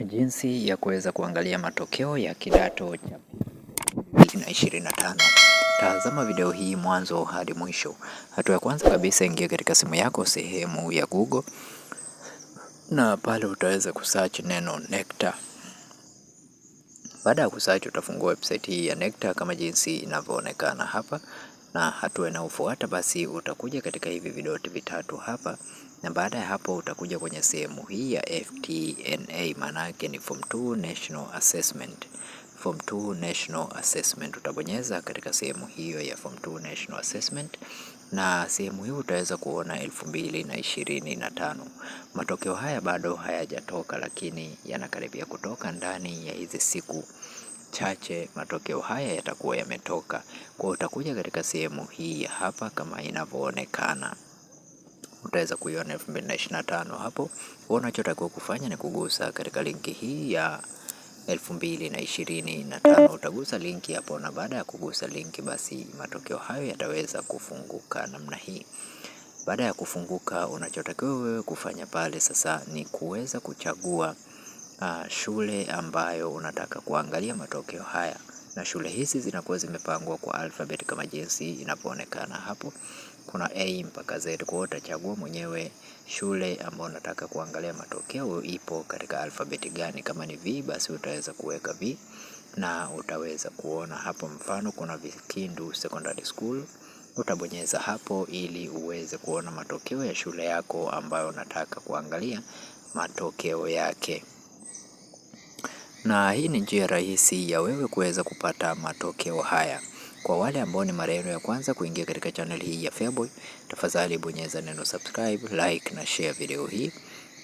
Jinsi ya kuweza kuangalia matokeo ya kidato cha 2025. Tazama video hii mwanzo hadi mwisho. Hatua ya kwanza kabisa, ingia katika simu yako sehemu ya Google, na pale utaweza kusearch neno NECTA. Baada ya kusearch, utafungua website hii ya NECTA kama jinsi inavyoonekana hapa, na hatua inayofuata basi utakuja katika hivi vidoti vitatu hapa, na baada ya hapo utakuja kwenye sehemu hii ya FTNA, maana yake ni Form 2 National Assessment. Form 2 National Assessment, utabonyeza katika sehemu hiyo ya Form 2 National Assessment, na sehemu hiyo utaweza kuona 2025. Matokeo haya bado hayajatoka, lakini yanakaribia kutoka ndani ya hizi siku chache. Matokeo haya yatakuwa yametoka. Kwa utakuja katika sehemu hii ya hapa kama inavyoonekana, utaweza kuiona 2025 hapo. Unachotakiwa kufanya ni kugusa katika linki hii ya 2025. Utagusa linki hapo, na baada ya kugusa linki basi matokeo hayo yataweza kufunguka namna hii. Baada ya kufunguka, unachotakiwa wewe kufanya pale sasa ni kuweza kuchagua shule ambayo unataka kuangalia matokeo haya, na shule hizi zinakuwa zimepangwa kwa alphabet kama jinsi inapoonekana hapo. Kuna A mpaka Z, kwa hiyo utachagua mwenyewe shule ambayo unataka kuangalia matokeo ipo katika alphabet gani. Kama ni V basi utaweza kuweka V, na utaweza kuona hapo mfano kuna Vikindu Secondary School. Utabonyeza hapo ili uweze kuona matokeo ya shule yako ambayo unataka kuangalia matokeo yake. Na hii ni njia rahisi ya wewe kuweza kupata matokeo haya. Kwa wale ambao ni mara yenu ya kwanza kuingia katika channel hii ya Feaboy, tafadhali bonyeza neno subscribe, like na share video hii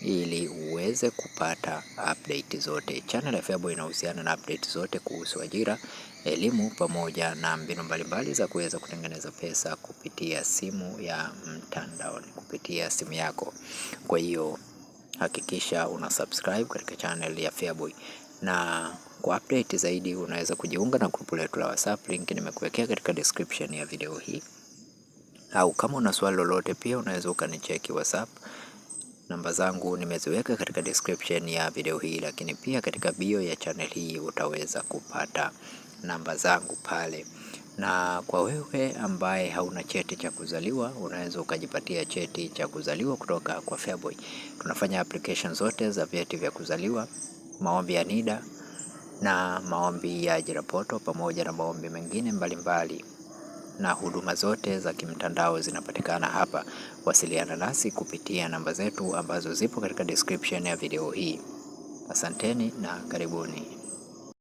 ili uweze kupata update zote. Channel ya Feaboy inahusiana na update zote kuhusu ajira, elimu pamoja na mbinu mbalimbali za kuweza kutengeneza pesa kupitia simu ya mtandaoni, kupitia simu yako. Kwa hiyo hakikisha una subscribe katika channel ya Feaboy, na kwa update zaidi unaweza kujiunga na grupu letu la WhatsApp, link nimekuwekea katika description ya video hii, au kama una swali lolote pia unaweza ukanicheki WhatsApp. Namba zangu nimeziweka katika description ya video hii, lakini pia katika bio ya channel hii utaweza kupata namba zangu pale. Na kwa wewe ambaye hauna cheti cha kuzaliwa, unaweza ukajipatia cheti cha kuzaliwa kutoka kwa Feaboy. Tunafanya application zote za vyeti vya kuzaliwa, maombi ya NIDA na maombi ya ajira portal pamoja na maombi mengine mbalimbali, na huduma zote za kimtandao zinapatikana hapa. Wasiliana nasi kupitia namba zetu ambazo zipo katika description ya video hii. Asanteni na karibuni.